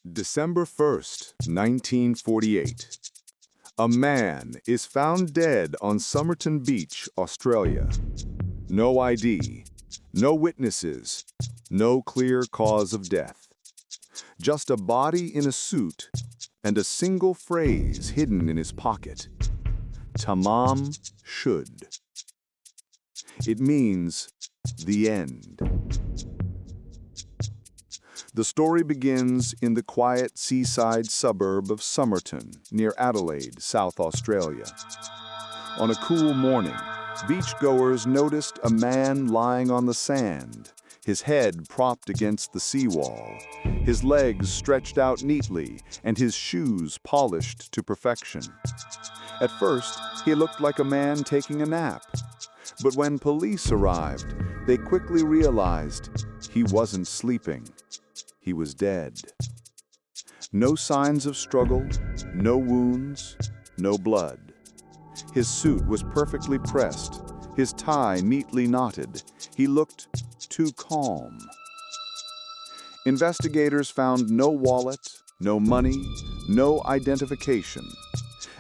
December 1st, 1948. A man is found dead on Somerton Beach, Australia. No ID, no witnesses, no clear cause of death. Just a body in a suit and a single phrase hidden in his pocket. Tamam should. It means the end. The story begins in the quiet seaside suburb of Somerton, near Adelaide, South Australia. On a cool morning, beachgoers noticed a man lying on the sand, his head propped against the seawall, his legs stretched out neatly, and his shoes polished to perfection. At first, he looked like a man taking a nap. But when police arrived, they quickly realized he wasn't sleeping. He was dead. No signs of struggle, no wounds, no blood. His suit was perfectly pressed, his tie neatly knotted. He looked too calm. Investigators found no wallet, no money, no identification,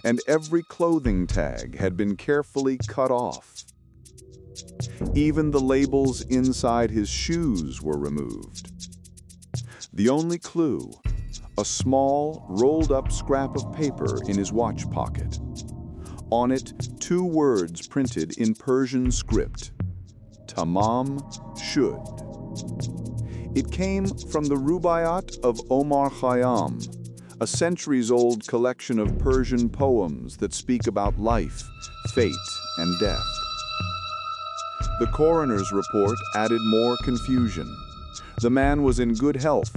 and every clothing tag had been carefully cut off. Even the labels inside his shoes were removed. The only clue, a small, rolled-up scrap of paper in his watch pocket. On it, 2 words printed in Persian script, Tamam should. It came from the Rubaiyat of Omar Khayyam, a centuries-old collection of Persian poems that speak about life, fate, and death. The coroner's report added more confusion. The man was in good health,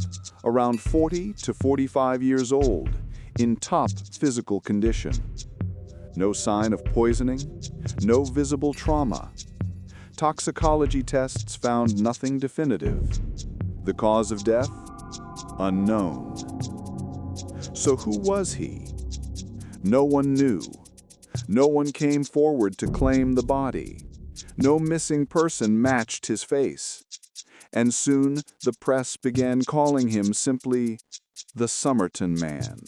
around 40 to 45 years old, in top physical condition. No sign of poisoning, no visible trauma. Toxicology tests found nothing definitive. The cause of death? Unknown. So who was he? No one knew. No one came forward to claim the body. No missing person matched his face. And soon the press began calling him simply the Somerton Man.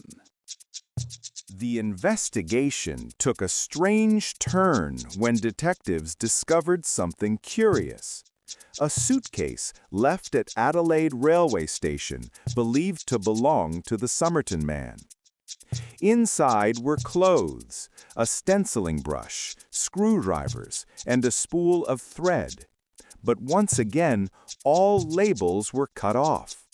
The investigation took a strange turn when detectives discovered something curious. A suitcase left at Adelaide railway station believed to belong to the Somerton Man. Inside were clothes, a stenciling brush, screwdrivers, and a spool of thread. But once again, all labels were cut off.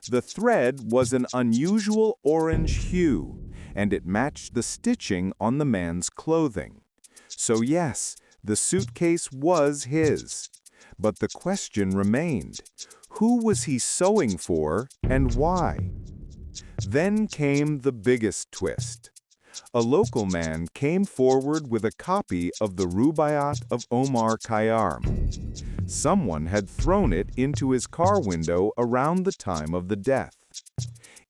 The thread was an unusual orange hue, and it matched the stitching on the man's clothing. So yes, the suitcase was his. But the question remained, who was he sewing for and why? Then came the biggest twist. A local man came forward with a copy of the Rubaiyat of Omar Khayyam. Someone had thrown it into his car window around the time of the death.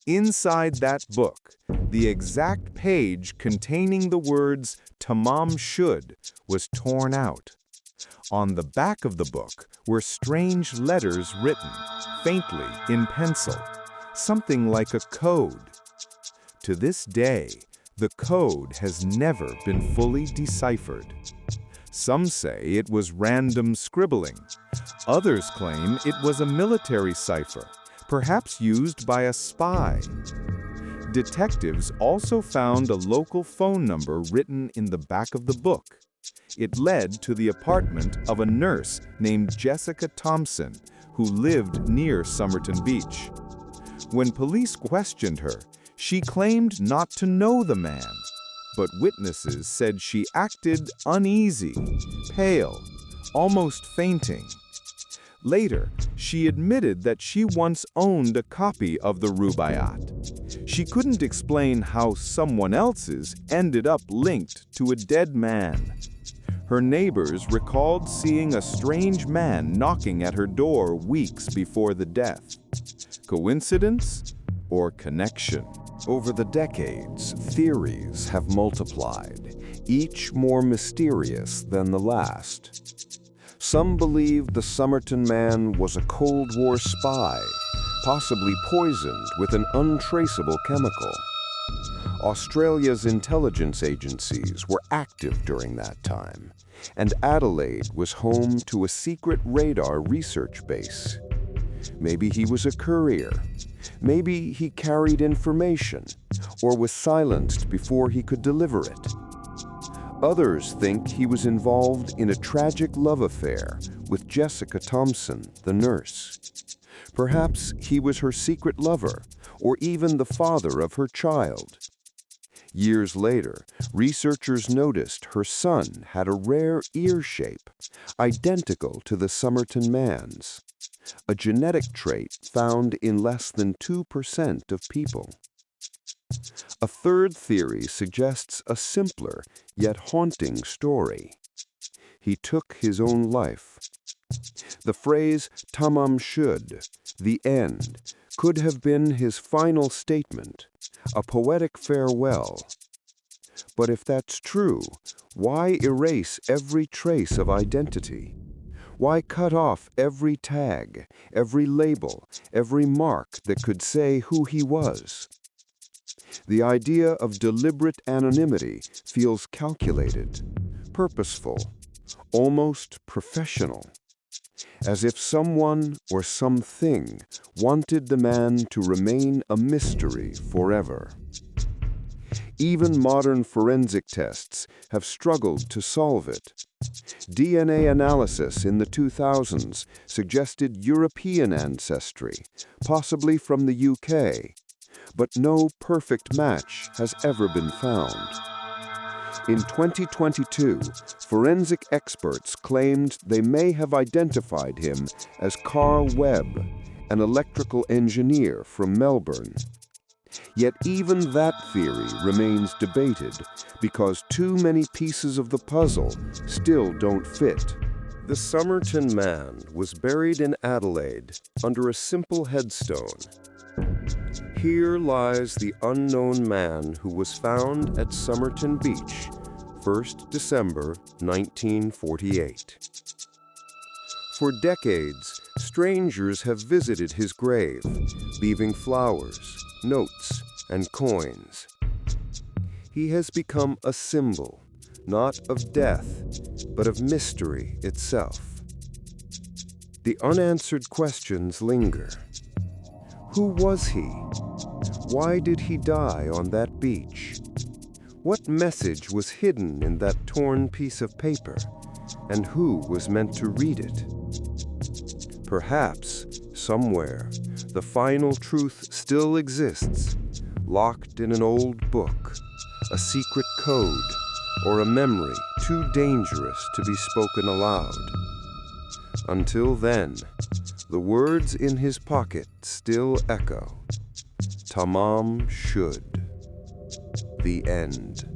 Inside that book, the exact page containing the words Tamam should was torn out. On the back of the book were strange letters written, faintly in pencil, something like a code. To this day, the code has never been fully deciphered. Some say it was random scribbling. Others claim it was a military cipher, perhaps used by a spy. Detectives also found a local phone number written in the back of the book. It led to the apartment of a nurse named Jessica Thompson, who lived near Somerton Beach. When police questioned her, she claimed not to know the man, but witnesses said she acted uneasy, pale, almost fainting. Later, she admitted that she once owned a copy of the Rubaiyat. She couldn't explain how someone else's ended up linked to a dead man. Her neighbors recalled seeing a strange man knocking at her door weeks before the death. Coincidence or connection? Over the decades, theories have multiplied, each more mysterious than the last. Some believe the Somerton Man was a Cold War spy, possibly poisoned with an untraceable chemical. Australia's intelligence agencies were active during that time, and Adelaide was home to a secret radar research base. Maybe he was a courier. Maybe he carried information, or was silenced before he could deliver it. Others think he was involved in a tragic love affair with Jessica Thompson, the nurse. Perhaps he was her secret lover, or even the father of her child. Years later, researchers noticed her son had a rare ear shape, identical to the Somerton man's, a genetic trait found in less than 2% of people. A third theory suggests a simpler yet haunting story. He took his own life. The phrase tamam shud, the end, could have been his final statement, a poetic farewell. But if that's true, why erase every trace of identity? Why cut off every tag, every label, every mark that could say who he was? The idea of deliberate anonymity feels calculated, purposeful, almost professional, as if someone or something wanted the man to remain a mystery forever. Even modern forensic tests have struggled to solve it. DNA analysis in the 2000s suggested European ancestry, possibly from the UK, but no perfect match has ever been found. In 2022, forensic experts claimed they may have identified him as Carl Webb, an electrical engineer from Melbourne. Yet even that theory remains debated because too many pieces of the puzzle still don't fit. The Somerton man was buried in Adelaide under a simple headstone. Here lies the unknown man who was found at Somerton Beach, 1st December 1948. For decades, strangers have visited his grave, leaving flowers, notes, and coins. He has become a symbol, not of death, but of mystery itself. The unanswered questions linger. Who was he? Why did he die on that beach? What message was hidden in that torn piece of paper, and who was meant to read it? Perhaps, somewhere, the final truth still exists, locked in an old book, a secret code, or a memory too dangerous to be spoken aloud. Until then, the words in his pocket still echo. Tamam shud. The end.